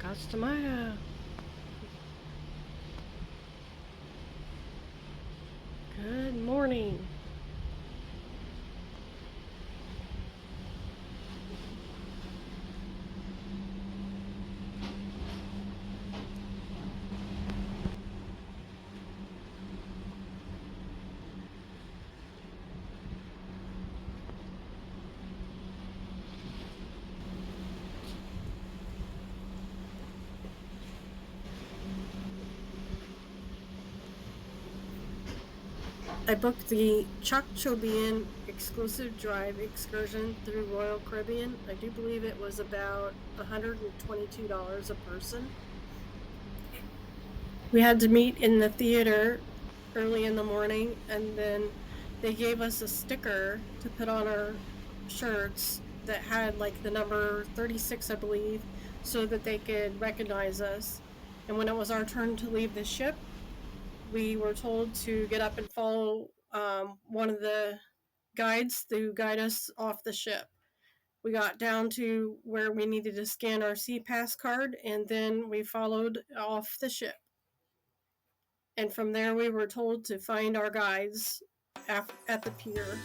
Costa Maya. Good morning. I booked the Chacchoben Exclusive Drive excursion through Royal Caribbean. I do believe it was about $122 a person. We had to meet in the theater early in the morning, and then they gave us a sticker to put on our shirts that had like the number 36, I believe, so that they could recognize us. And when it was our turn to leave the ship, we were told to get up and follow one of the guides to guide us off the ship. We got down to where we needed to scan our pass card, and then we followed off the ship. And from there, we were told to find our guides at the pier.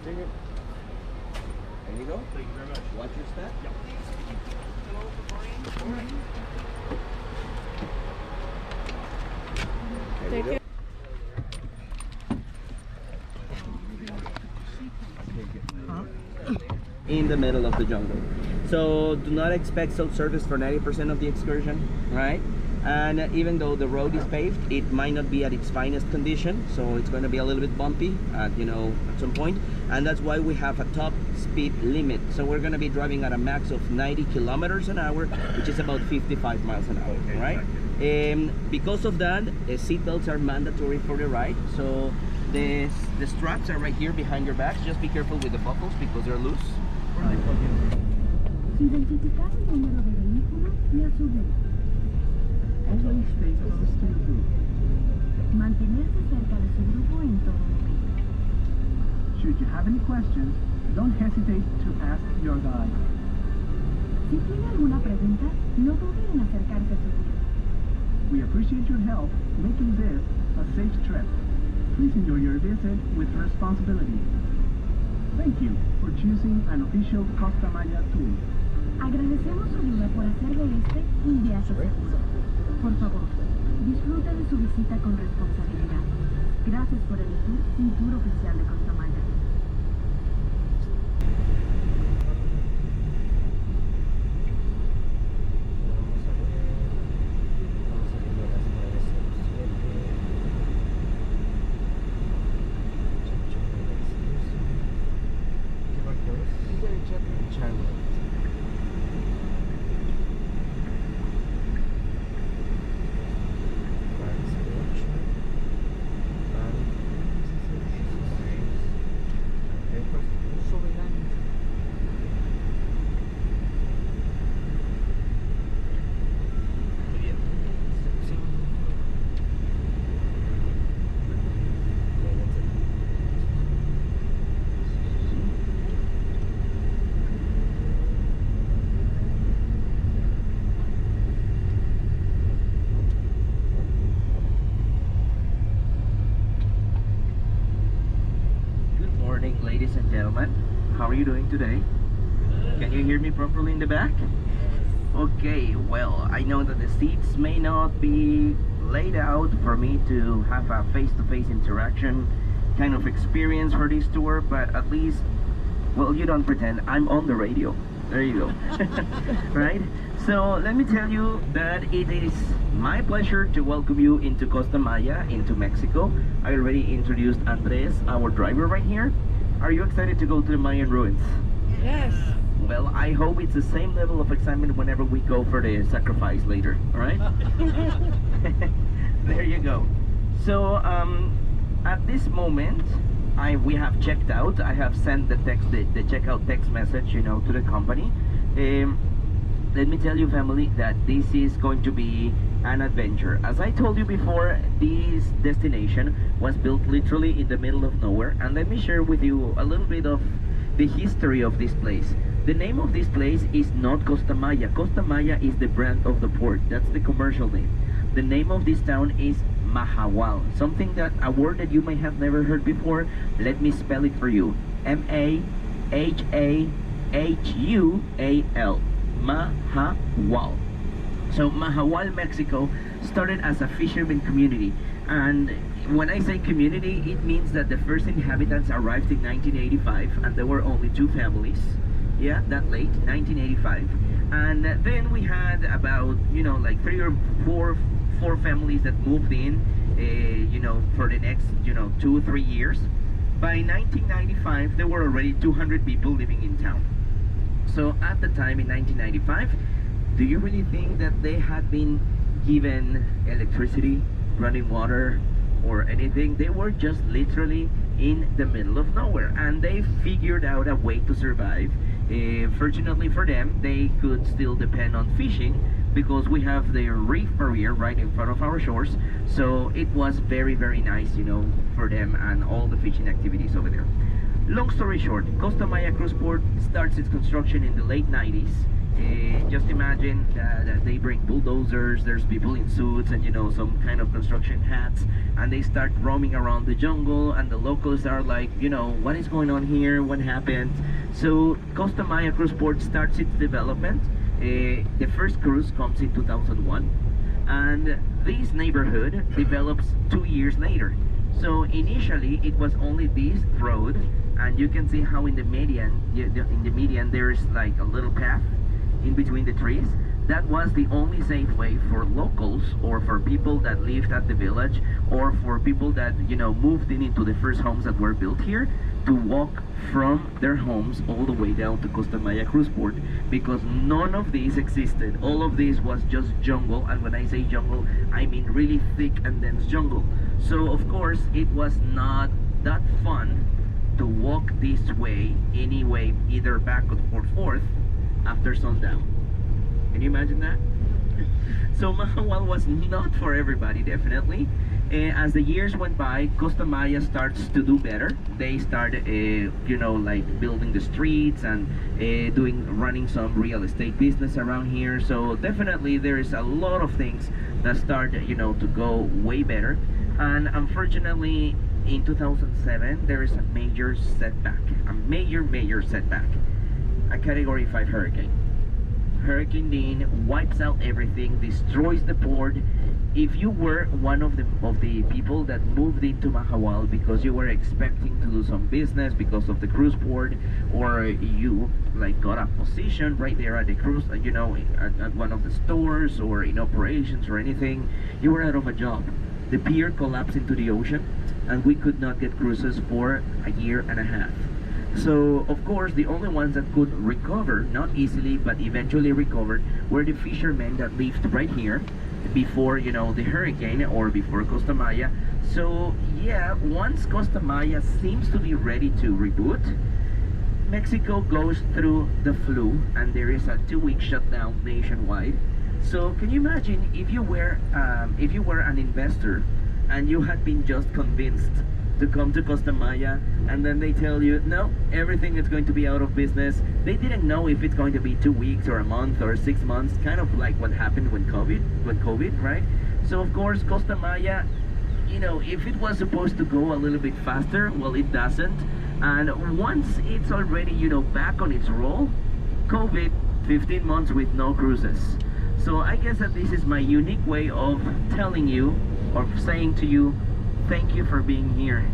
There you go. Thank you very much. Watch your step. Yep. Thank you. In the middle of the jungle. So do not expect self-service for 90% of the excursion, right? And even though the road is paved, it might not be at its finest condition, so it's going to be a little bit bumpy at some point, and that's why we have a top speed limit. So we're going to be driving at a max of 90 kilometers an hour, which is about 55 miles an hour, right? Because of that, seat belts are mandatory for the ride. So the straps are right here behind your backs. Just be careful with the buckles because they're loose. Always stay close to the group. Mantenerse cerca de su grupo en todo momento. Should you have any questions, don't hesitate to ask your guide. Si tiene alguna pregunta, no duden en acercarse a su guía. We appreciate your help making this a safe trip. Please enjoy your visit with responsibility. Thank you for choosing an official Costa Maya tour. Agradecemos su ayuda por hacer de este un viaje seguro. Por favor, disfrute de su visita con responsabilidad. Gracias por elegir un tour oficial de Costa Maya. Chacchoben. How are you doing today? Can you hear me properly in the back? Okay, well, I know that the seats may not be laid out for me to have a face-to-face interaction kind of experience for this tour, but at least, well, you don't pretend, I'm on the radio. There you go. Right? So let me tell you that it is my pleasure to welcome you into Costa Maya, into Mexico. I already introduced Andres, our driver right here. Are you excited to go to the Mayan ruins? Yes. Well, I hope it's the same level of excitement whenever we go for the sacrifice later, all right? There you go. So, at this moment, we have checked out. I have sent the checkout text message, you know, to the company. Let me tell you, family, that this is going to be an adventure. As I told you before, this destination was built literally in the middle of nowhere, and let me share with you a little bit of the history of this place. The name of this place is not Costa Maya. Costa Maya is the brand of the port. That's the commercial name. The name of this town is Mahahual. Something that, a word that you may have never heard before. Let me spell it for you. M-A-H-A-H-U-A-L. Mahahual. So Mahahual, Mexico started as a fisherman community. And when I say community, it means that the first inhabitants arrived in 1985 and there were only 2 families. Yeah, that late, 1985. And then we had about, you know, like 3 or 4 families that moved in, you know, for the next, you know, 2 or 3 years. By 1995, there were already 200 people living in town. So at the time in 1995, do you really think that they had been given electricity, running water, or anything? They were just literally in the middle of nowhere, and they figured out a way to survive. Fortunately for them, they could still depend on fishing because we have the reef barrier right in front of our shores. So it was very, very nice, you know, for them and all the fishing activities over there. Long story short, Costa Maya Cruise Port starts its construction in the late 90s. Just imagine that they bring bulldozers, there's people in suits and, you know, some kind of construction hats, and they start roaming around the jungle, and the locals are like, you know, what is going on here, what happened? So Costa Maya Cruise Port starts its development. The first cruise comes in 2001, and this neighborhood develops 2 years later. So initially it was only this road, and you can see how in the median there's like a little path in between the trees. That was the only safe way for locals, or for people that lived at the village, or for people that, you know, moved into the first homes that were built here, to walk from their homes all the way down to Costa Maya Cruise Port, because none of these existed. All of this was just jungle, and when I say jungle, I mean really thick and dense jungle. So of course it was not that fun to walk this way anyway, either back or forth after sundown. Can you imagine that? So Mahahual was not for everybody, definitely. As the years went by, Costa Maya starts to do better. They start, you know, like building the streets and running some real estate business around here. So definitely there is a lot of things that start, you know, to go way better. And unfortunately, in 2007, there is a major setback, a major setback. A Category 5 hurricane. Hurricane Dean wipes out everything, destroys the port. If you were one of the people that moved into Mahahual because you were expecting to do some business because of the cruise port, or you like got a position right there at the cruise, you know, at one of the stores or in operations or anything, you were out of a job. The pier collapsed into the ocean, and we could not get cruises for a year and a half. So of course the only ones that could recover, not easily but eventually recovered, were the fishermen that lived right here before, you know, the hurricane, or before Costa Maya. So yeah, once Costa Maya seems to be ready to reboot, Mexico goes through the flu and there is a 2-week shutdown nationwide. So can you imagine if you were an investor and you had been just convinced to come to Costa Maya, and then they tell you, no, everything is going to be out of business. They didn't know if it's going to be 2 weeks or a month or 6 months, kind of like what happened with COVID, right? So of course, Costa Maya, you know, if it was supposed to go a little bit faster, well, it doesn't. And once it's already, back on its roll, COVID, 15 months with no cruises. So I guess that this is my unique way of telling you, or saying to you, thank you for being here.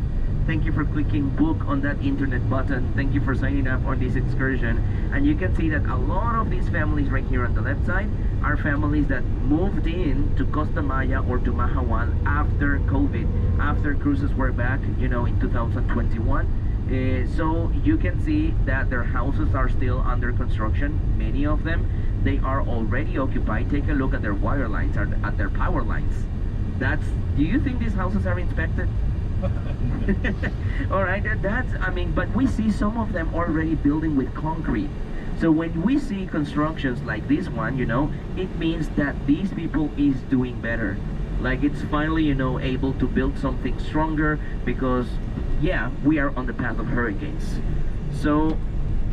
Thank you for clicking book on that internet button. Thank you for signing up on this excursion. And you can see that a lot of these families right here on the left side are families that moved in to Costa Maya or to Mahahual after COVID, after cruises were back, in 2021. So you can see that their houses are still under construction. Many of them, they are already occupied. Take a look at their wire lines, at their power lines. Do you think these houses are inspected? All right, but we see some of them already building with concrete. So when we see constructions like this one, it means that these people is doing better. Like it's finally, able to build something stronger because, yeah, we are on the path of hurricanes. So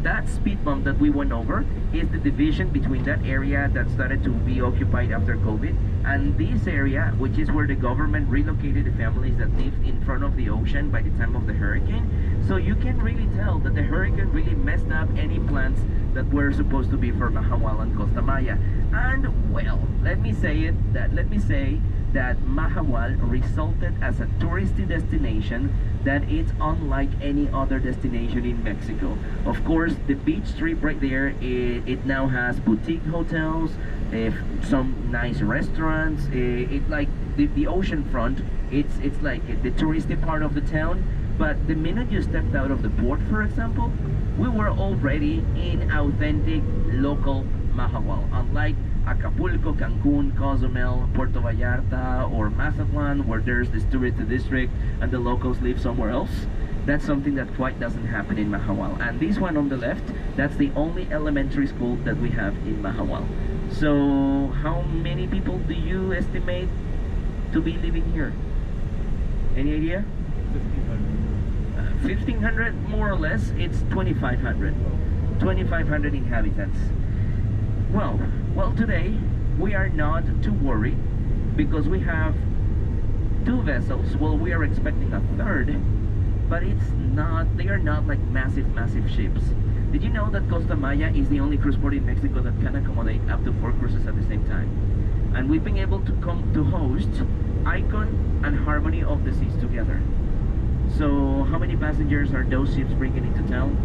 that speed bump that we went over is the division between that area that started to be occupied after COVID and this area, which is where the government relocated the families that lived in front of the ocean by the time of the hurricane. So you can really tell that the hurricane really messed up any plans that were supposed to be for Mahahual and Costa Maya. And well, let me say that Mahahual resulted as a touristy destination that it's unlike any other destination in Mexico. Of course, the beach strip right there, it now has boutique hotels, some nice restaurants. It like the ocean front. It's like the touristy part of the town. But the minute you stepped out of the port, for example, we were already in authentic local Mahahual, unlike Acapulco, Cancun, Cozumel, Puerto Vallarta, or Mazatlan, where there's this tourist district and the locals live somewhere else. That's something that quite doesn't happen in Mahahual. And this one on the left, that's the only elementary school that we have in Mahahual. So how many people do you estimate to be living here? Any idea? 1,500 more or less. It's 2,500. 2,500 inhabitants. Well, today we are not too worried because we have 2 vessels. Well, we are expecting a third, but they are not like massive ships. Did you know that Costa Maya is the only cruise port in Mexico that can accommodate up to 4 cruises at the same time? And we've been able to come to host Icon and Harmony of the Seas together. So how many passengers are those ships bringing into town?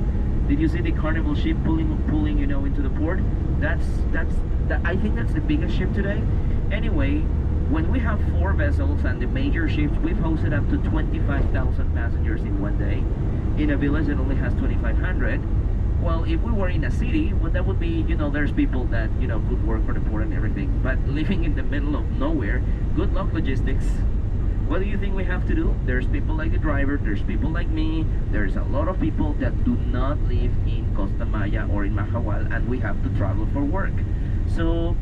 Did you see the Carnival ship pulling into the port? I think that's the biggest ship today. Anyway, when we have 4 vessels and the major ships, we've hosted up to 25,000 passengers in one day in a village that only has 2,500. Well, if we were in a city, well, that would be, there's people that, could work for the port and everything. But living in the middle of nowhere, good luck logistics. What do you think we have to do? There's people like the driver, there's people like me, there's a lot of people that do not live in Costa Maya or in Mahahual, and we have to travel for work. So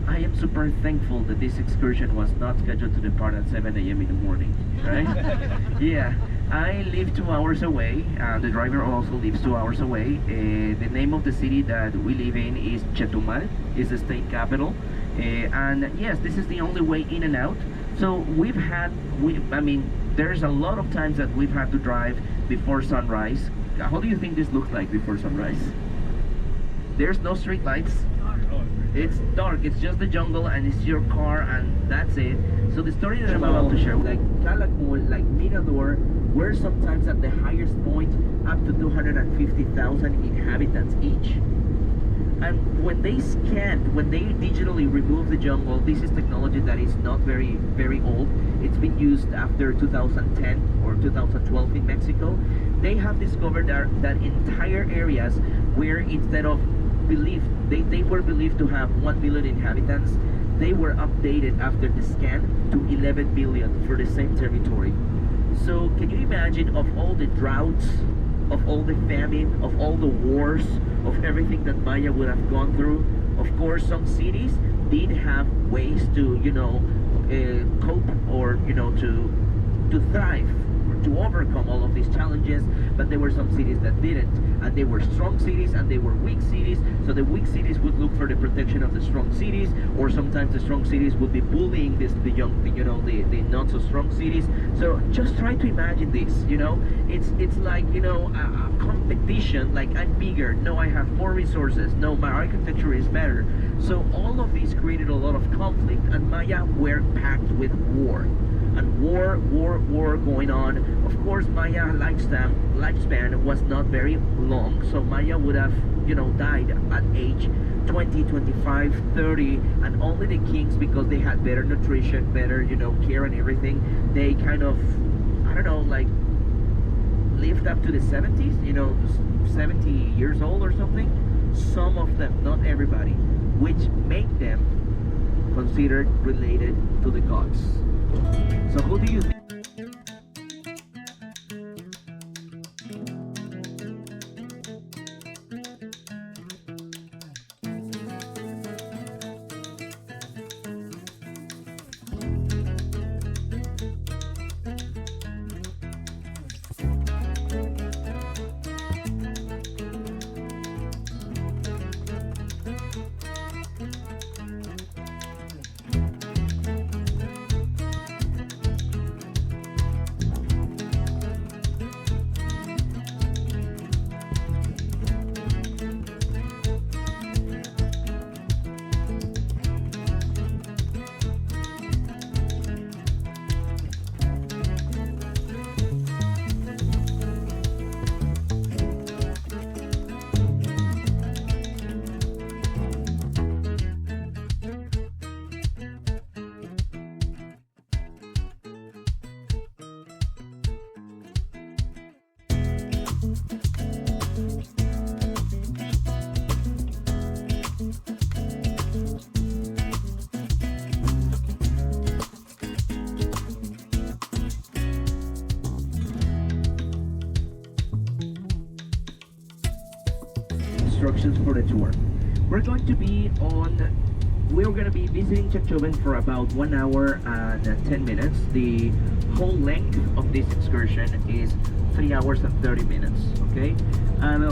I am super thankful that this excursion was not scheduled to depart at 7 a.m. in the morning, right? Yeah, I live 2 hours away, and the driver also lives 2 hours away. The name of the city that we live in is Chetumal, is the state capital. And yes, this is the only way in and out. So there's a lot of times that we've had to drive before sunrise. How do you think this looks like before sunrise? There's no street lights. It's dark. It's just the jungle and it's your car and that's it. So the story that I'm about to share, like Calakmul, like Mirador, we're sometimes at the highest point up to 250,000 inhabitants each. And when they digitally remove the jungle, this is technology that is not very, very old. It's been used after 2010 or 2012 in Mexico. They have discovered that entire areas where instead of they were believed to have 1 million inhabitants, they were updated after the scan to 11 billion for the same territory. So can you imagine of all the droughts, of all the famine, of all the wars, of everything that Maya would have gone through? Of course, some cities did have ways to, cope or, to thrive to overcome all of these challenges, but there were some cities that didn't, and they were strong cities and they were weak cities. So the weak cities would look for the protection of the strong cities, or sometimes the strong cities would be bullying the not so strong cities. So just try to imagine this, it's like, a competition, like I'm bigger, no, I have more resources, no, my architecture is better. So all of these created a lot of conflict, and Maya were packed with war. And war going on. Of course, Maya lifespan was not very long, so Maya would have, died at age 20, 25, 30, and only the kings, because they had better nutrition, better, care and everything, they kind of, I don't know, like, lived up to the 70s, 70 years old or something. Some of them, not everybody, which make them considered related to the gods. So who do you think? Instructions for the tour. We're going to be visiting Chacchoben for about 1 hour and 10 minutes. The whole length of this excursion is 3 hours and 30 minutes, okay? And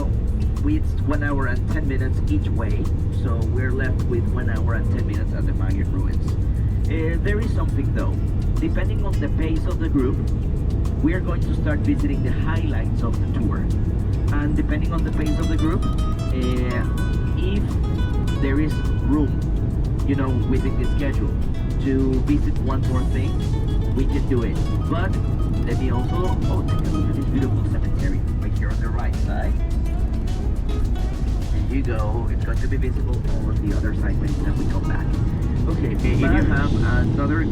with 1 hour and 10 minutes each way, so we're left with 1 hour and 10 minutes at the Mayan ruins. There is something though. Depending on the pace of the group, we are going to start visiting the highlights of the tour. And depending on the pace of the group, if there is room, within the schedule to visit one more thing, we can do it. But let me also, take a look at this beautiful cemetery right here on the right side. There you go. It's going to be visible on the other side when we come back. Okay, if you have another,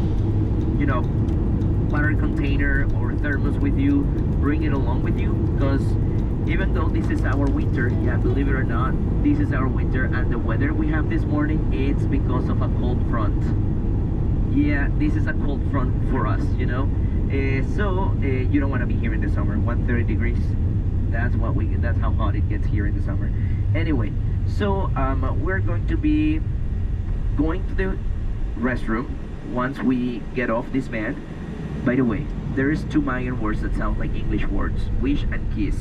water container or thermos with you, bring it along with you, because even though this is our winter, yeah, believe it or not, this is our winter, and the weather we have this morning, it's because of a cold front. Yeah, this is a cold front for us, you don't want to be here in the summer. 130 degrees, that's how hot it gets here in the summer. Anyway, so we're going to be going to the restroom once we get off this van. By the way, there's two Mayan words that sound like English words, wish and kiss.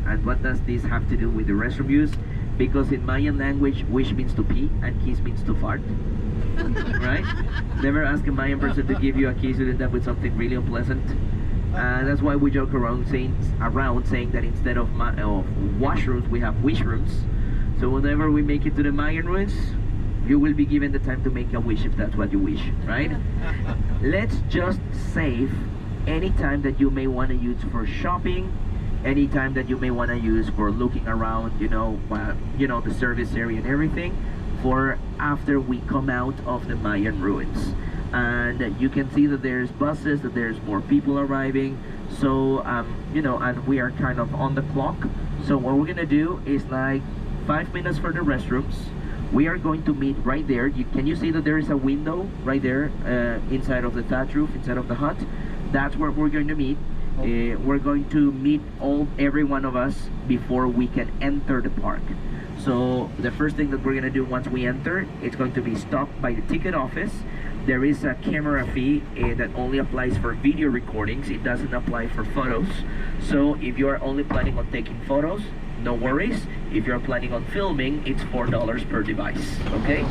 And what does this have to do with the restroom use? Because in Mayan language, wish means to pee and kiss means to fart. Right? Never ask a Mayan person to give you a kiss, you end up with something really unpleasant. That's why we joke around saying that instead of washrooms, we have wish rooms. So whenever we make it to the Mayan ruins, you will be given the time to make a wish if that's what you wish, right? Let's just save any time that you may want to use for shopping, any time that you may want to use for looking around, the service area and everything, for after we come out of the Mayan ruins. And you can see that there's buses, that there's more people arriving. So, and we are kind of on the clock. So what we're gonna do is like 5 minutes for the restrooms. We are going to meet right there. Can you see that there is a window right there inside of the thatch roof, inside of the hut? That's where we're going to meet. We're going to meet every one of us before we can enter the park. So the first thing that we're going to do once we enter, it's going to be stopped by the ticket office. There is a camera fee that only applies for video recordings. It doesn't apply for photos. So if you are only planning on taking photos, no worries. If you're planning on filming, it's $4 per device, okay?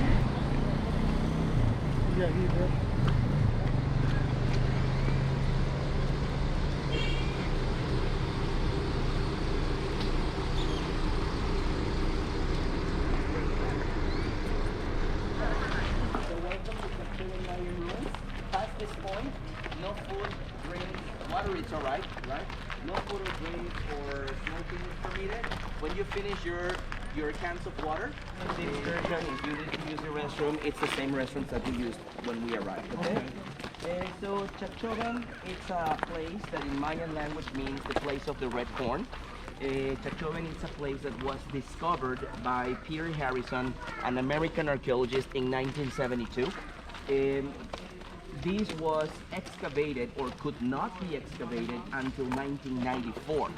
Past this point, no food, drinks, water is alright, right? No food or drinks or smoking is permitted. When you finish your cans of water, the excursion, if you need to use the restroom, it's the same restrooms that we used when we arrived, okay? So Chacchoben, it's a place that in Mayan language means the place of the red corn. Chacchoben is a place that was discovered by Peter Harrison, an American archaeologist, in 1972. This was excavated or could not be excavated until 1994.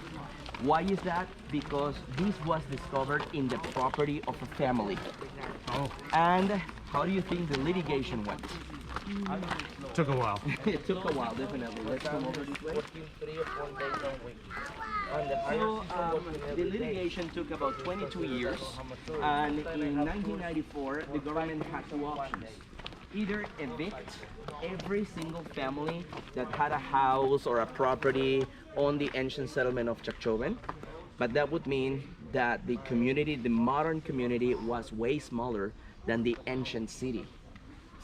Why is that? Because this was discovered in the property of a family. Oh, And how do you think the litigation went? took a while. It took a while, definitely. Let's come over this way. So the litigation took about 22 years, and in 1994 the government had two options. Either evict every single family that had a house or a property on the ancient settlement of Chacchoben, but that would mean that the community, the modern community, was way smaller than the ancient city.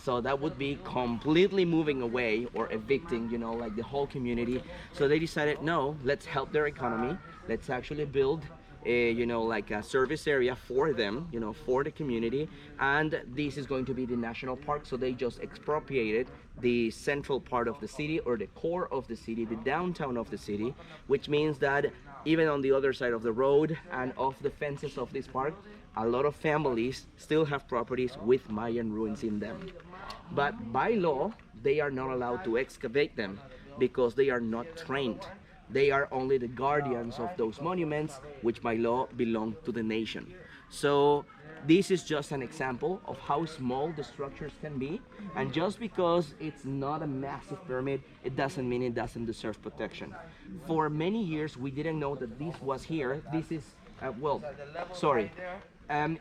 So that would be completely moving away or evicting, you know, like the whole community. So they decided, no, let's help their economy. Let's actually build a, you know, like a service area for them, you know, for the community. And this is going to be the national park. So they just expropriated the central part of the city, or the core of the city, the downtown of the city, which means that even on the other side of the road and off the fences of this park, a lot of families still have properties with Mayan ruins in them. But by law, they are not allowed to excavate them because they are not trained. They are only the guardians of those monuments, which by law belong to the nation. So this is just an example of how small the structures can be. And just because it's not a massive pyramid, it doesn't mean it doesn't deserve protection. For many years, we didn't know that this was here. This is,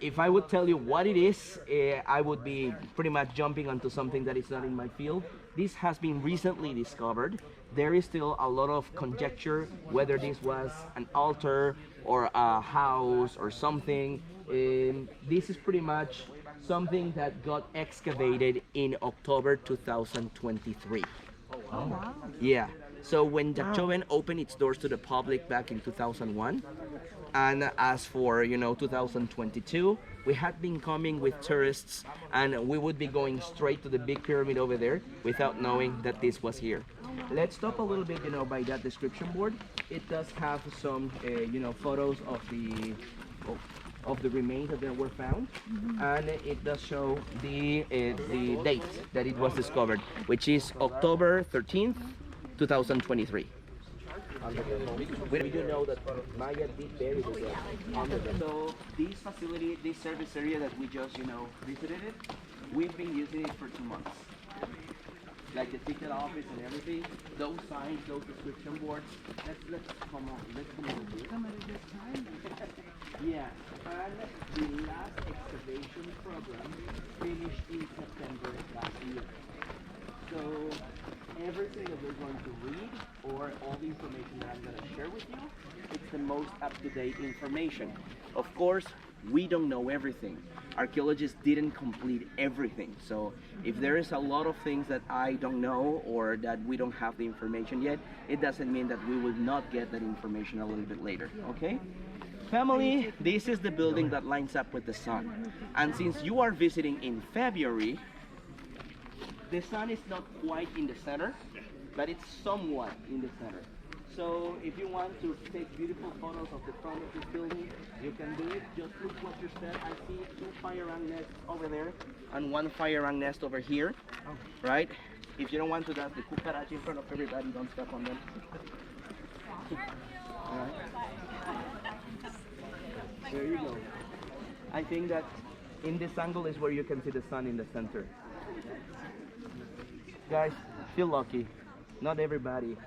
if I would tell you what it is, I would be pretty much jumping onto something that is not in my field. This has been recently discovered. There is still a lot of conjecture whether this was an altar or a house or something. This is pretty much something that got excavated in October 2023. Oh. Wow. Yeah. So when Chacchoben opened its doors to the public back in 2001, and as for 2022, we had been coming with tourists, and we would be going straight to the big pyramid over there without knowing that this was here. Let's stop a little bit, by that description board. It does have some, photos of the remains that were found, and it does show the date that it was discovered, which is October 13th, 2023. We do know that Maya did bury the dead under them. So this facility, this service area that we just visited it, we've been using it for 2 months. Like the ticket office and everything, those signs, those description boards. Let's come on. Let's come over here. Yeah, and the last excavation program finished in September last year. So everything that we're going to read, or all the information that I'm going to share with you, it's the most up-to-date information. Of course, we don't know everything. Archaeologists didn't complete everything. So if there is a lot of things that I don't know, or that we don't have the information yet, it doesn't mean that we will not get that information a little bit later, okay? Family, this is the building that lines up with the sun. And since you are visiting in February, the sun is not quite in the center, but it's somewhat in the center. So if you want to take beautiful photos of the front of this building, you can do it. Just look what you said. I see 2 fire ant nests over there and 1 fire ant nest over here, right? If you don't want to, that's the cucaracha in front of everybody. Don't step on them. All right. There you go. I think that in this angle is where you can see the sun in the center. Guys, feel lucky. Not everybody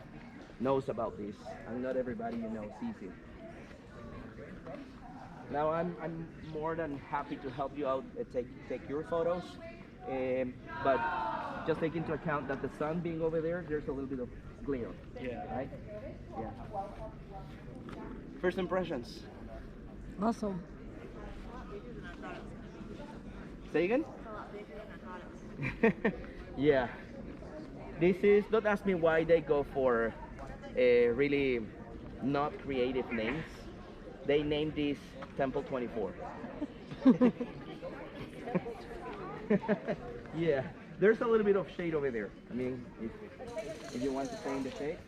knows about this, and not everybody sees it. Now I'm more than happy to help you out, take your photos, but just take into account that the sun being over there, there's a little bit of glare. Yeah. Right? Yeah. First impressions. Awesome. Say again? Yeah. This is, don't ask me why they go for really not creative names. They named this Temple 24. Yeah, there's a little bit of shade over there. I mean, if you want to stay in the shade.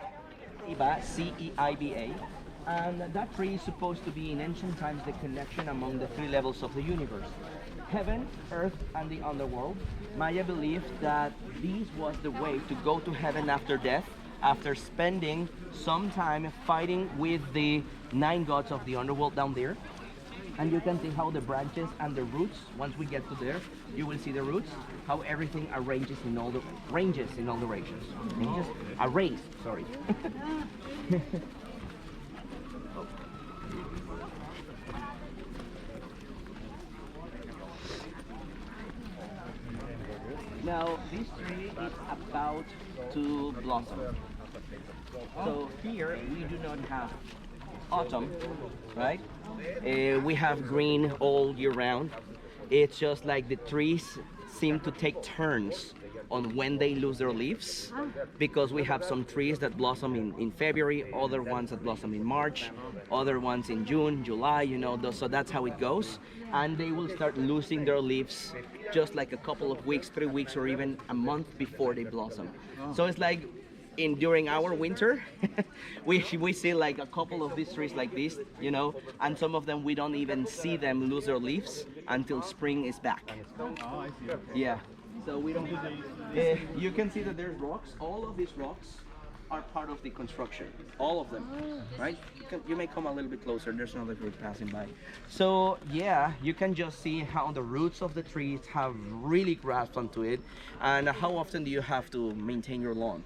Ceiba, C-E-I-B-A. And that tree is supposed to be in ancient times the connection among the three levels of the universe. Heaven, earth, and the underworld. Maya believed that this was the way to go to heaven after death, after spending some time fighting with the 9 gods of the underworld down there. And you can see how the branches and the roots, once we get to there, you will see the roots, how everything arranges in all the ranges in all directions. Arranged, sorry. Now, this tree is about to blossom. So here we do not have autumn, right? We have green all year round. It's just like the trees seem to take turns on when they lose their leaves, because we have some trees that blossom in February, other ones that blossom in March, other ones in June, July, so that's how it goes. And they will start losing their leaves just like a couple of weeks, 3 weeks, or even a month before they blossom. So it's like during our winter, we see like a couple of these trees like this, and some of them we don't even see them lose their leaves until spring is back. Yeah. So we don't. You can see that there's rocks. All of these rocks are part of the construction. All of them, right? You may come a little bit closer. There's another group passing by. So yeah, you can just see how the roots of the trees have really grasped onto it, and how often do you have to maintain your lawn?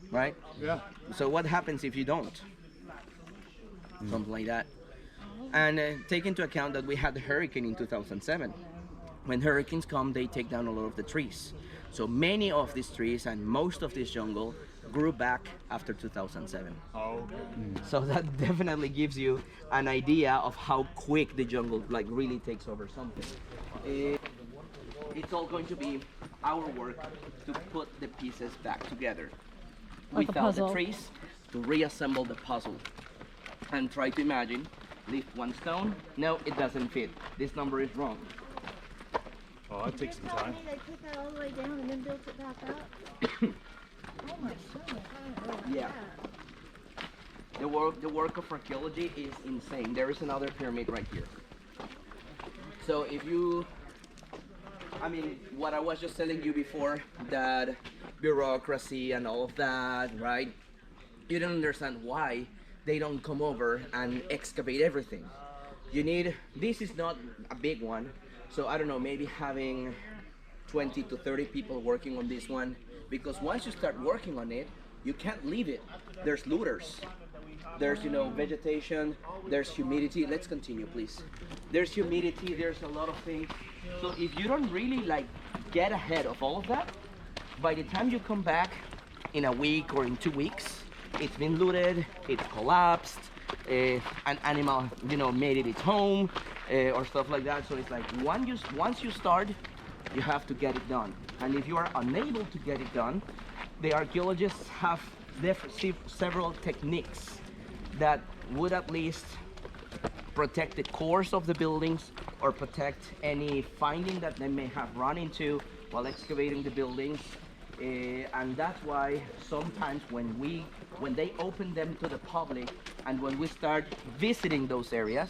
Right? Yeah. So what happens if you don't? Something like that. And take into account that we had the hurricane in 2007. When hurricanes come, they take down a lot of the trees. So many of these trees and most of this jungle grew back after 2007. Oh. So that definitely gives you an idea of how quick the jungle really takes over something. It's all going to be our work to put the pieces back together. Like a Without the puzzle. trees, to reassemble the puzzle. And try to imagine, lift one stone, no, it doesn't fit. This number is wrong. Oh, that takes some time. They put that all the way down and then built it back up? Oh my goodness. Yeah. The work of archaeology is insane. There is another pyramid right here. So if you, what I was just telling you before, that bureaucracy and all of that, right? You don't understand why they don't come over and excavate everything. This is not a big one. So I don't know, maybe having 20 to 30 people working on this one, because once you start working on it, you can't leave it. There's looters, there's vegetation, there's humidity. Let's continue, please. There's humidity, there's a lot of things. So if you don't really get ahead of all of that, by the time you come back in a week or in 2 weeks, it's been looted, it's collapsed, an animal made it its home, or stuff like that. So it's like once you start, you have to get it done. And if you are unable to get it done, the archaeologists have several techniques that would at least protect the cores of the buildings or protect any finding that they may have run into while excavating the buildings. And that's why sometimes when they open them to the public and when we start visiting those areas,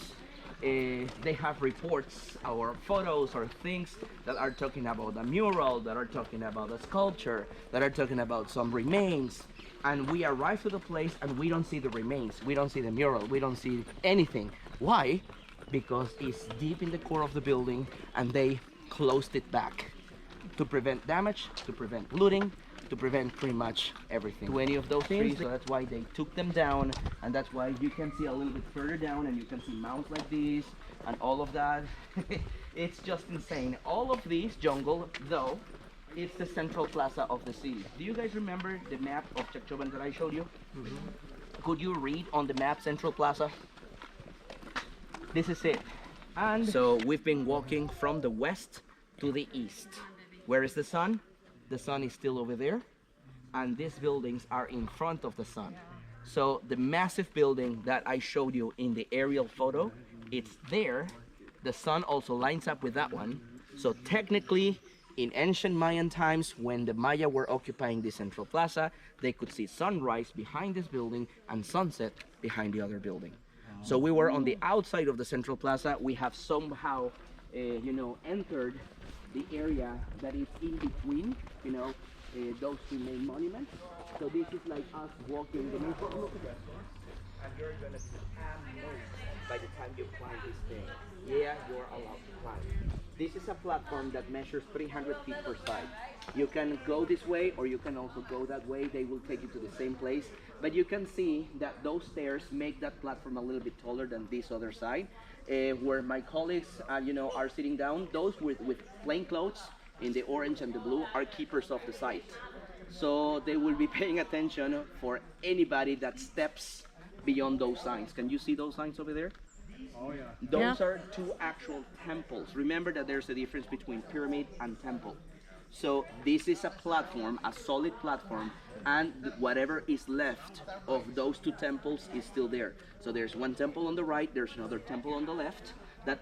they have reports or photos or things that are talking about a mural, that are talking about a sculpture, that are talking about some remains. And we arrive to the place and we don't see the remains, we don't see the mural, we don't see anything. Why? Because it's deep in the core of the building and they closed it back to prevent damage, to prevent looting, to prevent pretty much everything to any of those trees. So that's why they took them down, and that's why you can see a little bit further down and you can see mounds like this and all of that. It's just insane. All of this jungle, though, it's the central plaza of the city. Do you guys remember the map of Chacchoben that I showed you? Could you read on the map Central Plaza? This is it. And so we've been walking from the west to the east. Where is the sun? The sun is still over there. And these buildings are in front of the sun. So the massive building that I showed you in the aerial photo, it's there. The sun also lines up with that one. So technically, in ancient Mayan times, when the Maya were occupying the Central Plaza, they could see sunrise behind this building and sunset behind the other building. So we were on the outside of the Central Plaza. We have somehow, entered the area that is in between, those two main monuments. So this is like us walking the main look at that. And you're gonna be amazed by the time you climb this thing. Yeah, you're allowed to climb. This is a platform that measures 300 feet per side. You can go this way or you can also go that way. They will take you to the same place. But you can see that those stairs make that platform a little bit taller than this other side. Where my colleagues are sitting down, those with plain clothes in the orange and the blue are keepers of the site. So they will be paying attention for anybody that steps beyond those signs. Can you see those signs over there? Oh yeah. Those are two actual temples. Remember that there's a difference between pyramid and temple. So this is a platform, a solid platform, and whatever is left of those two temples is still there. So there's one temple on the right, there's another temple on the left. That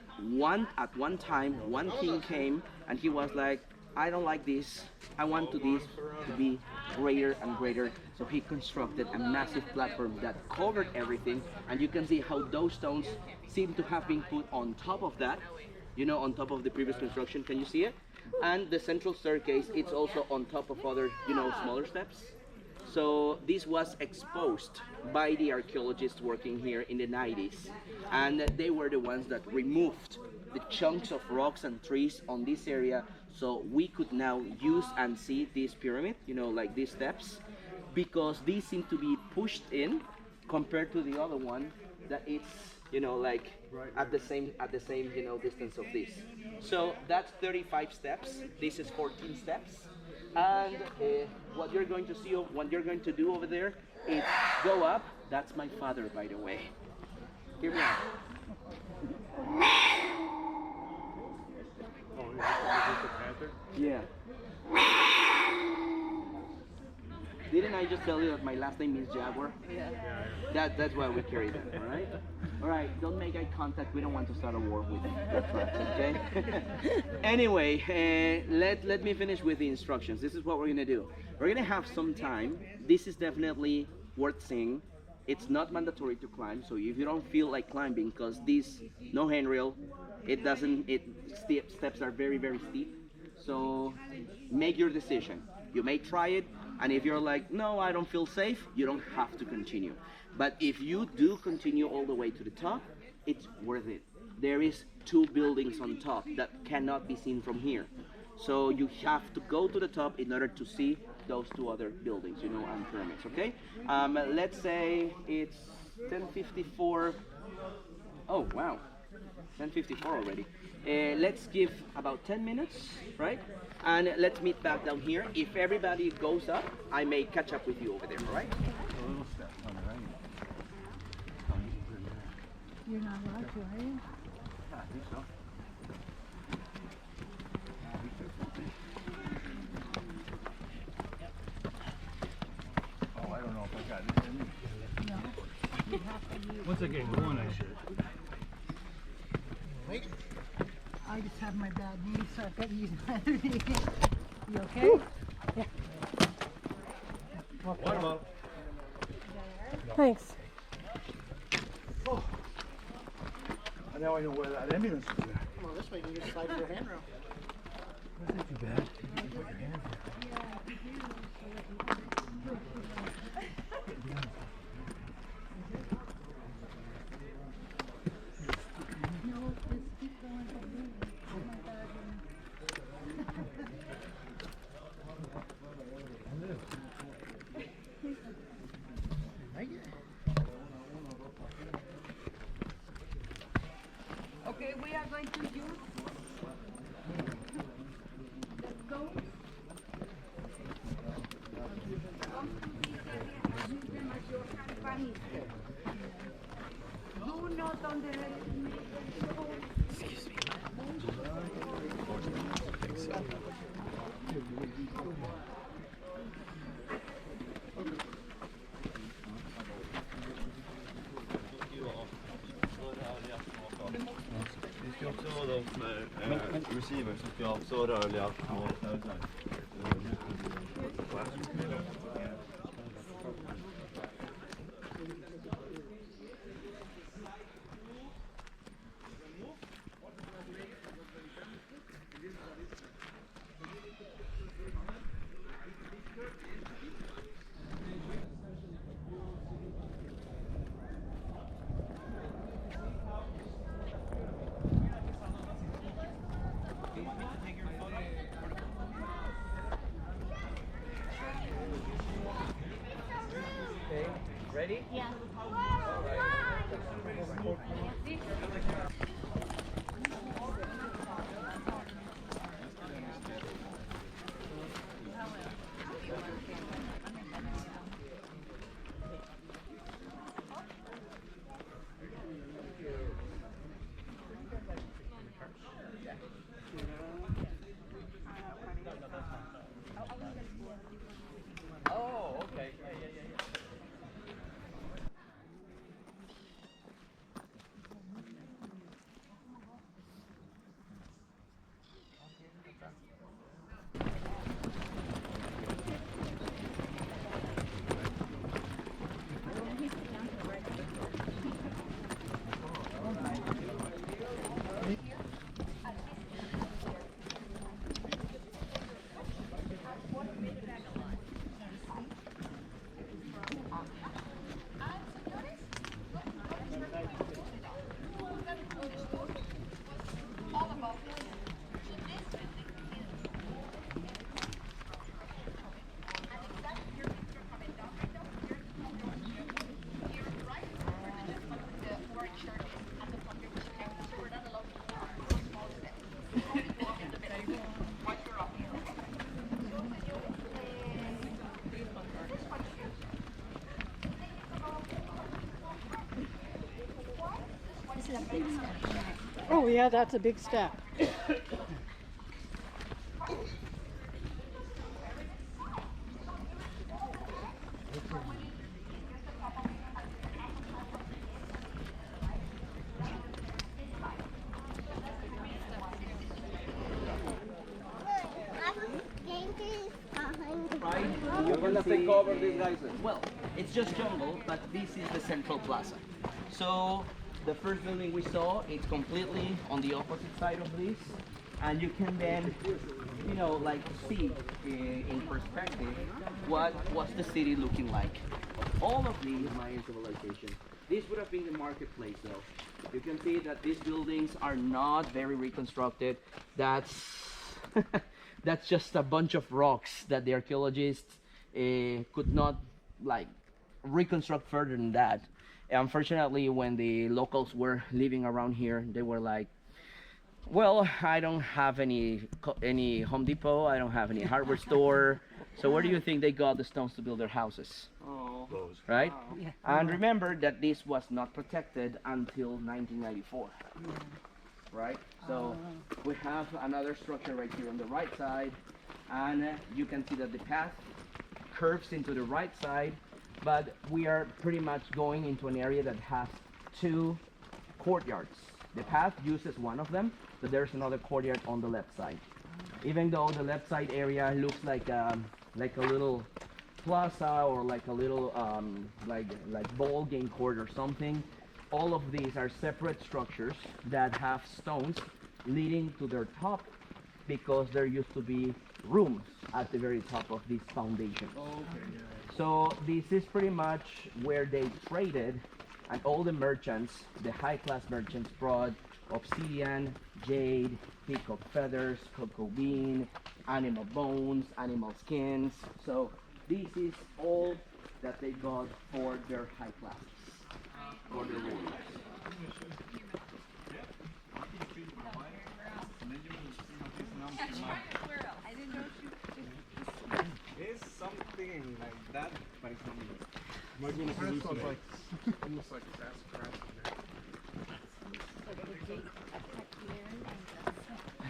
at one time, one king came and he was like, I don't like this. I want this to be greater and greater. So he constructed a massive platform that covered everything. And you can see how those stones seem to have been put on top of that, on top of the previous construction. Can you see it? And the central staircase, it's also on top of other, smaller steps. So this was exposed by the archaeologists working here in the 90s. And they were the ones that removed the chunks of rocks and trees on this area, so we could now use and see this pyramid, like these steps, because these seem to be pushed in compared to the other one that it's, at the same, distance of this. So that's 35 steps. This is 14 steps. And what you're going to see, what you're going to do over there is go up. That's my father, by the way. Here we are. Oh, is this the panther? Yeah. Didn't I just tell you that my last name is Jaguar? Yeah. That's why we carry that, all right? All right, don't make eye contact. We don't want to start a war with the trucks, okay? Anyway, let me finish with the instructions. This is what we're gonna do. We're gonna have some time. This is definitely worth seeing. It's not mandatory to climb, so if you don't feel like climbing, because this, no handrail, steps are very, very steep. So make your decision. You may try it, and if you're like, no, I don't feel safe, you don't have to continue. But if you do continue all the way to the top, it's worth it. There is two buildings on top that cannot be seen from here. So you have to go to the top in order to see those two other buildings, and pyramids, okay? Let's say it's 10:54. Oh, wow, 10:54 already. Let's give about 10 minutes, right? And let's meet back down here. If everybody goes up, I may catch up with you over there, all right? A little step on the right. You're not allowed to, are you? Yeah, I think so. Oh, I don't know if I got it in me. No. You have to use. Once I get going, I should. I just have my bad knee, so I've got to use my other knee. You okay? Yeah. What about? Thanks. Oh. Now I know where that ambulance is at. Well, this way you can just slide your handrail. That's not too bad. You can put your hand here. Vi ska också ha de som är receivers som ska också vara rörliga och Ready? Yeah. Oh, okay. Yeah. Oh yeah, that's a big step. Right? You're gonna take over these guys. Well, it's just jungle, but this is the central plaza. So the first building we saw, it's completely on the opposite side of this, and you can then, you know, like see in perspective what's the city looking like. All of these Mayan civilization. This would have been the marketplace, though. You can see that these buildings are not very reconstructed. That's that's just a bunch of rocks that the archaeologists could not like reconstruct further than that. Unfortunately, when the locals were living around here, they were like, well, I don't have any Home Depot, I don't have any hardware store, so where do you think they got the stones to build their houses? those. Right? And remember that this was not protected until 1994. Right? So we have another structure right here on the right side, and you can see that the path curves into the right side, but we are pretty much going into an area that has two courtyards. The path uses one of them, but there's another courtyard on the left side. Even though the left side area looks like a little plaza or like a little like ball game court or something, all of these are separate structures that have stones leading to their top, because there used to be rooms at the very top of this foundation. So this is pretty much where they traded, and all the merchants, the high-class merchants, brought obsidian, jade, peacock feathers, cocoa bean, animal bones, animal skins. So this is all that they got for their high classes, for their rulers. Kind of smells like, almost like grass in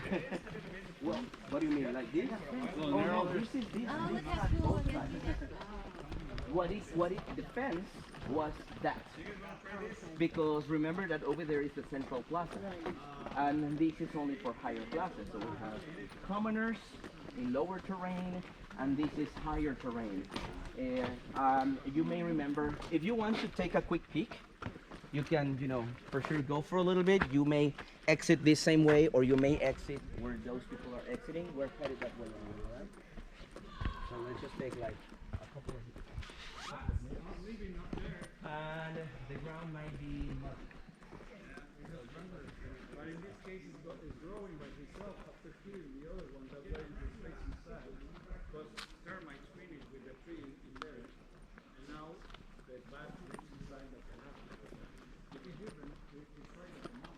there. Well, what do you mean, like this? No, this is this. Oh, look how cool it is. What it the fence was that, because remember that over there is the central plaza, and this is only for higher classes. So we have commoners in lower terrain, and this is higher terrain. You may remember, if you want to take a quick peek, you can, for sure go for a little bit. You may exit this same way, or you may exit where those people are exiting. We're headed that way anyway, right? So let's just take like a couple of and the ground might be mud. But in this case, it's growing by itself after killing the other one that were in the space inside. Because termites finished with the tree in there. And now the bat is inside the canal. It is different. It's right at the mouth.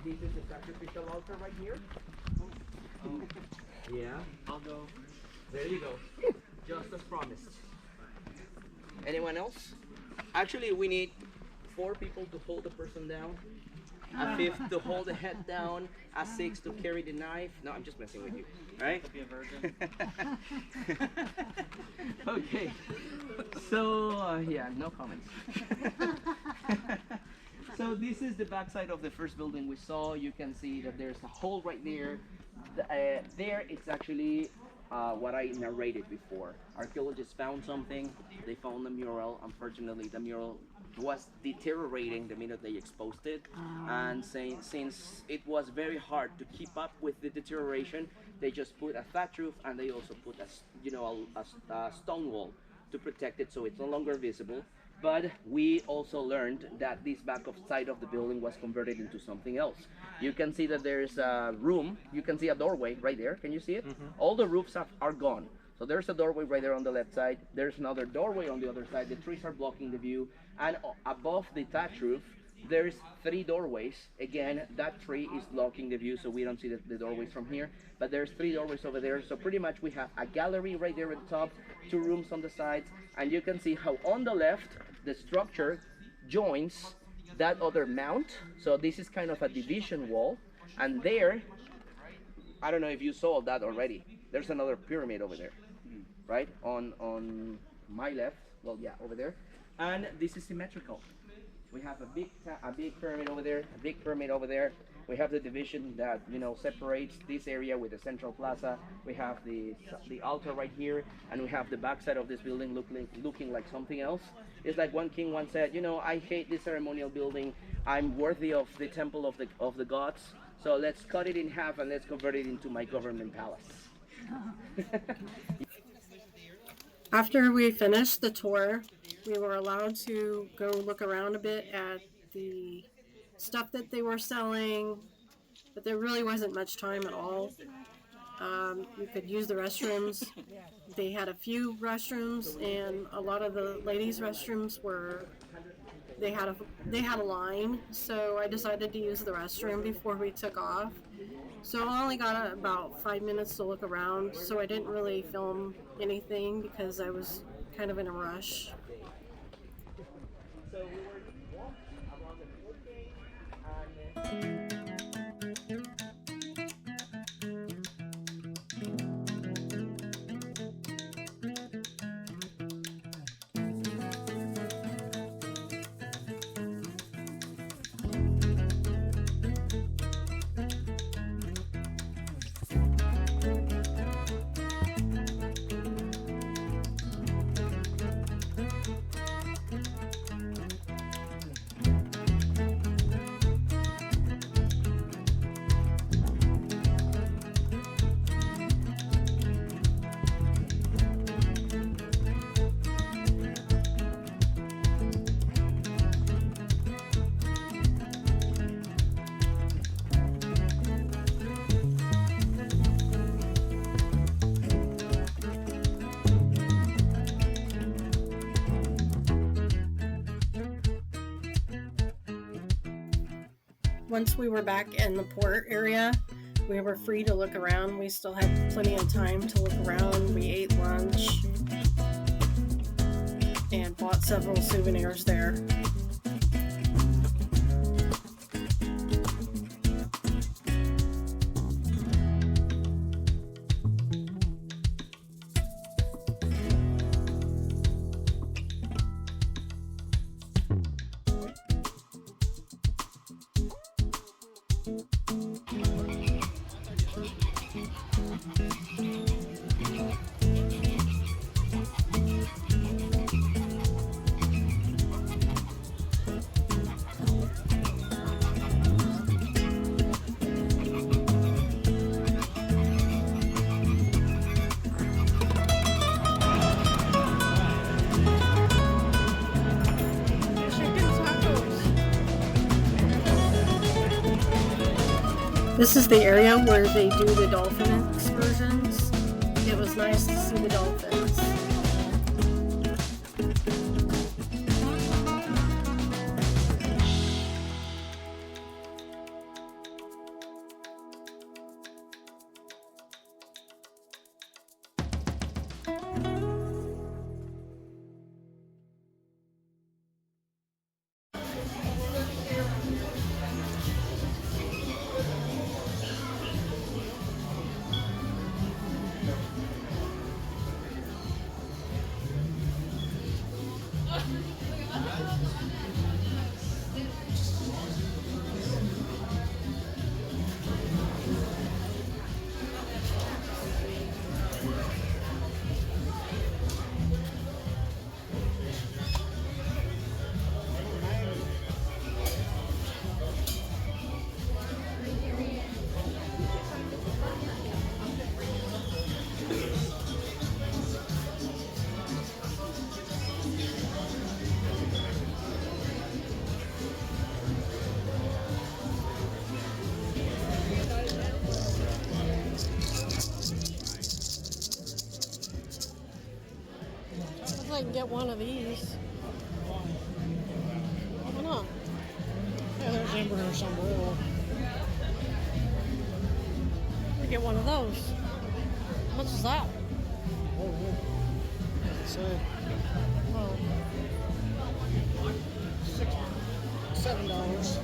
This is the sacrificial altar right here. Yeah, I'll go. There you go. Just as promised. Anyone else? Actually, we need 4 people to hold the person down, a 5th to hold the head down, a 6th to carry the knife. No, I'm just messing with you. All right? Be a virgin. Okay. So, yeah, no comments. So this is the backside of the first building we saw. You can see that there's a hole right there. There it's actually what I narrated before. Archaeologists found something. They found the mural. Unfortunately, the mural was deteriorating the minute they exposed it. And since it was very hard to keep up with the deterioration, they just put a thatch roof, and they also put a stone wall to protect it so it's no longer visible. But we also learned that this back of side of the building was converted into something else. You can see that there's a room. You can see a doorway right there. Can you see it? All the roofs are gone. So there's a doorway right there on the left side. There's another doorway on the other side. The trees are blocking the view. And above the thatch roof, there's 3 doorways. Again, that tree is blocking the view, so we don't see the doorways from here. But there's 3 doorways over there. So pretty much we have a gallery right there at the top, 2 rooms on the sides, and you can see how on the left the structure joins that other mount. So this is kind of a division wall, and there, I don't know if you saw that already, there's another pyramid over there, right on my left. Well, yeah, over there. And this is symmetrical. We have a big pyramid over there, a big pyramid over there. We have the division that separates this area with the central plaza. We have the altar right here, and we have the backside of this building looking like something else. It's like one king once said, I hate this ceremonial building. I'm worthy of the temple of the gods. So let's cut it in half and let's convert it into my government palace. After we finished the tour, we were allowed to go look around a bit at the stuff that they were selling, but there really wasn't much time at all. You could use the restrooms. They had a few restrooms, and a lot of the ladies' restrooms they had a line. So I decided to use the restroom before we took off. So I only got about 5 minutes to look around, so I didn't really film anything because I was kind of in a rush. So we were walking around the whole thing, and once we were back in the port area, we were free to look around. We still had plenty of time to look around. We ate lunch and bought several souvenirs there. This is the area where they do the dolphin excursions. It was nice to see the dolphins. I can get one of these. Why not? Yeah, there's Ember somewhere. We get one of those. How much is that? Oh. $7.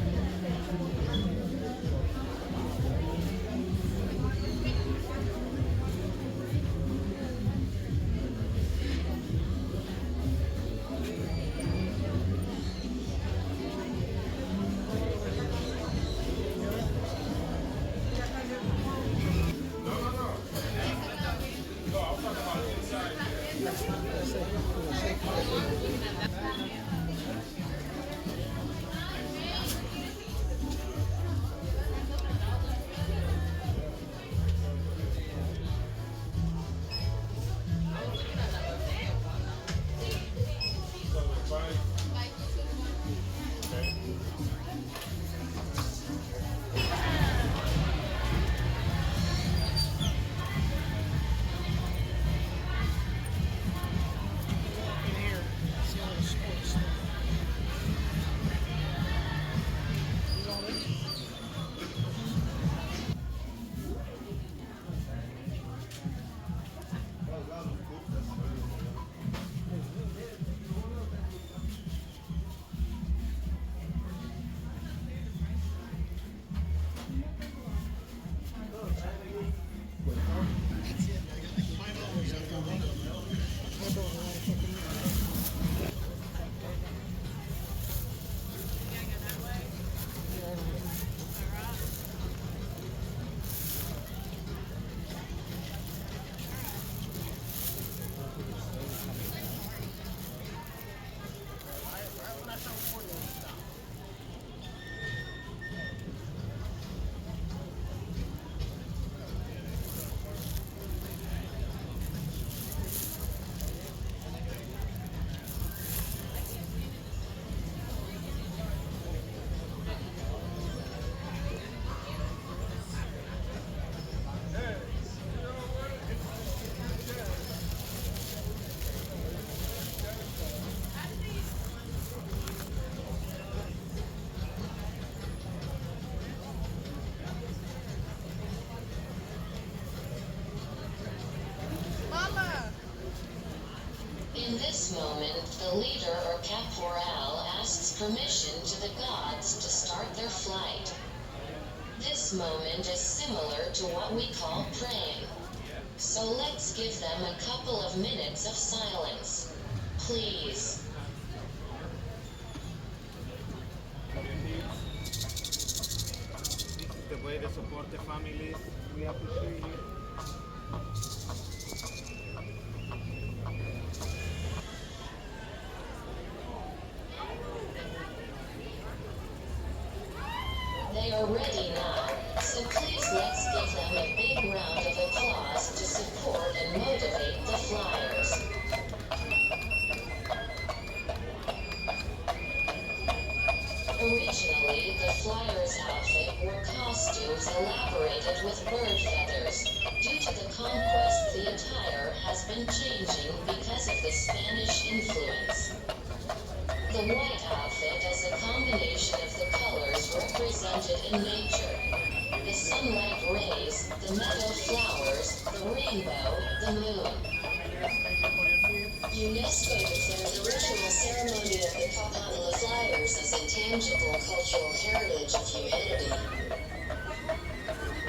this moment, the leader or caporal asks permission to the gods to start their flight. This moment is similar to what we call praying. So let's give them a couple of minutes of silence. Please. This is the way they support the families. We appreciate it. They are ready now, so please let's give them a big round of applause to support and motivate the flyers. Originally, the flyers' outfit were costumes elaborated with bird feathers. Due to the conquest, the attire has been changing because of the Spanish influence. The white outfit is a combination of the colors represented in nature. The sunlight rays, the meadow flowers, the rainbow, the moon. UNESCO declared the ritual ceremony of the Kapamala flyers as a tangible cultural heritage of humanity.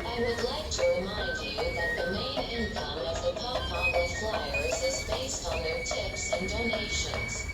I would like to remind you that the main income of the Kapamala flyers is based on their tips and donations.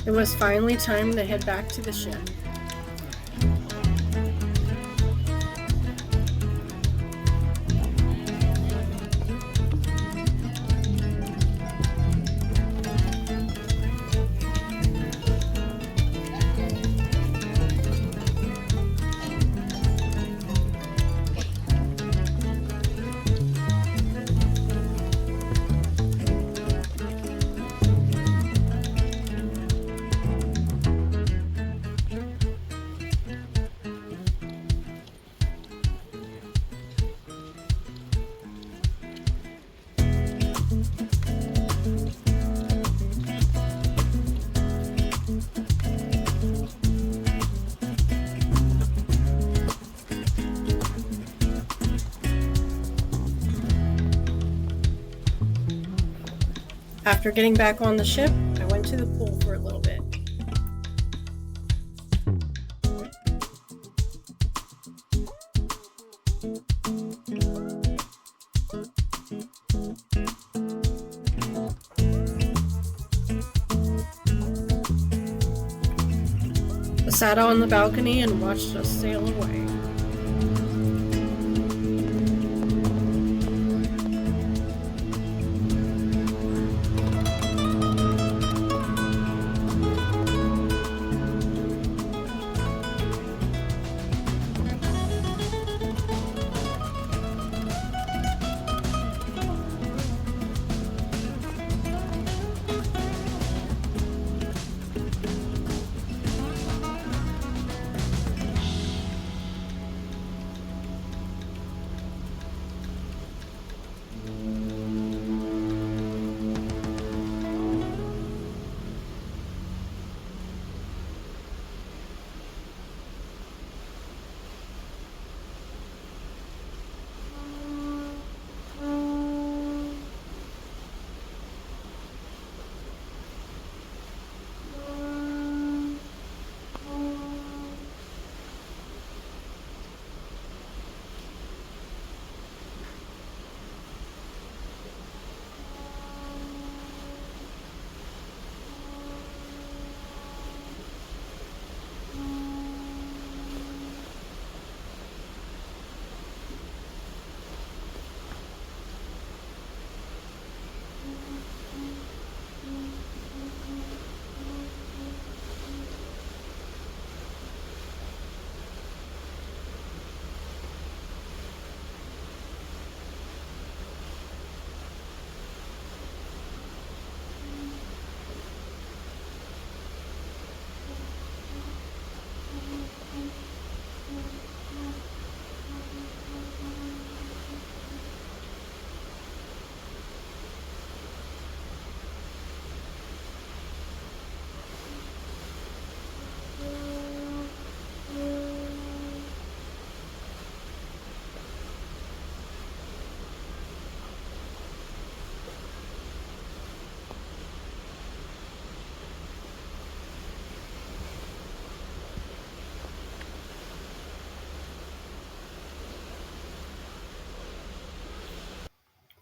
It was finally time to head back to the ship. After getting back on the ship, I went to the pool for a little bit. I sat on the balcony and watched us sail away.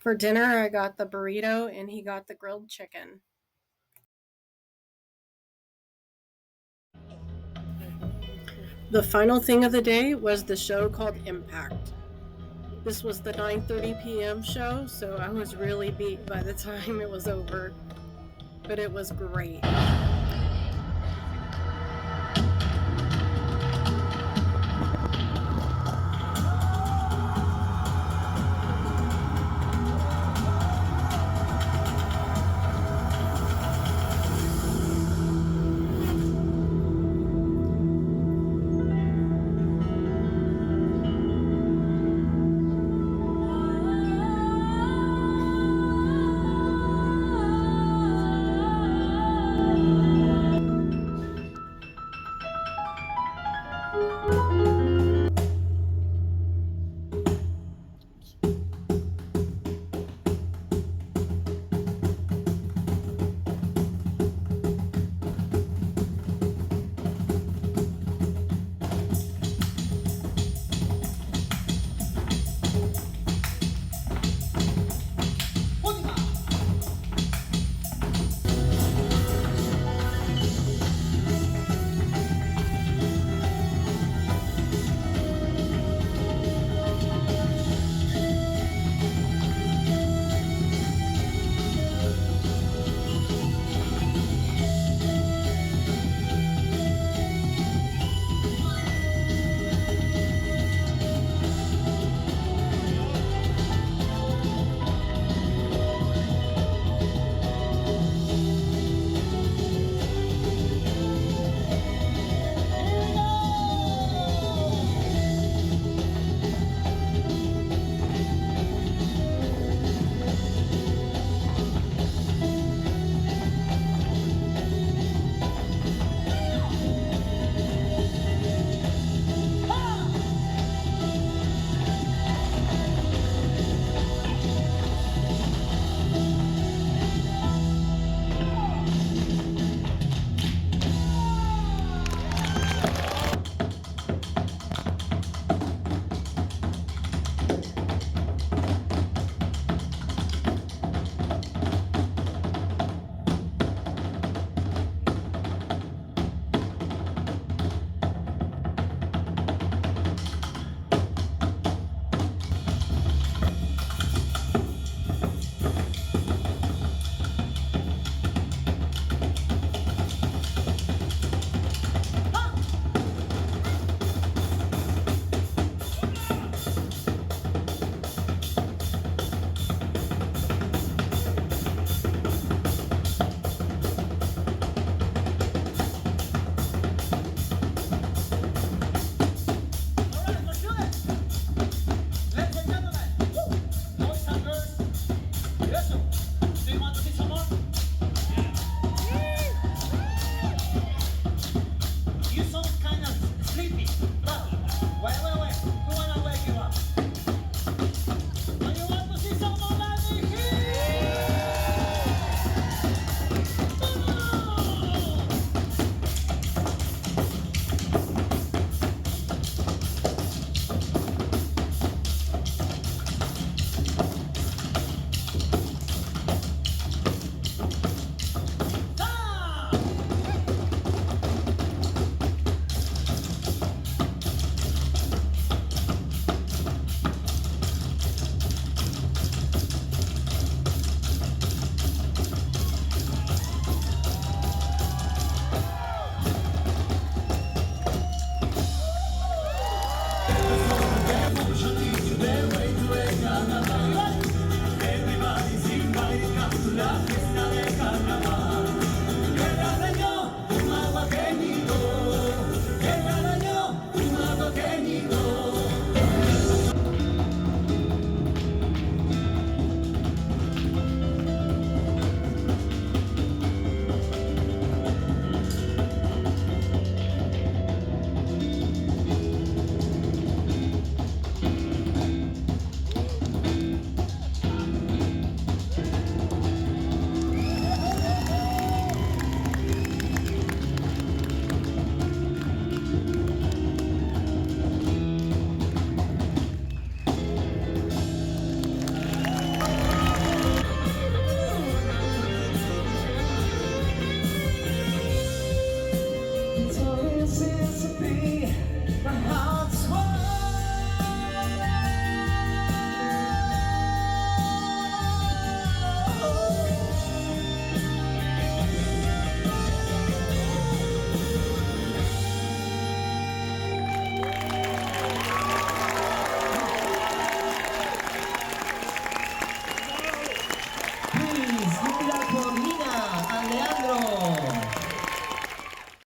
For dinner, I got the burrito and he got the grilled chicken. The final thing of the day was the show called Impact. This was the 9:30 p.m. show, so I was really beat by the time it was over. But it was great.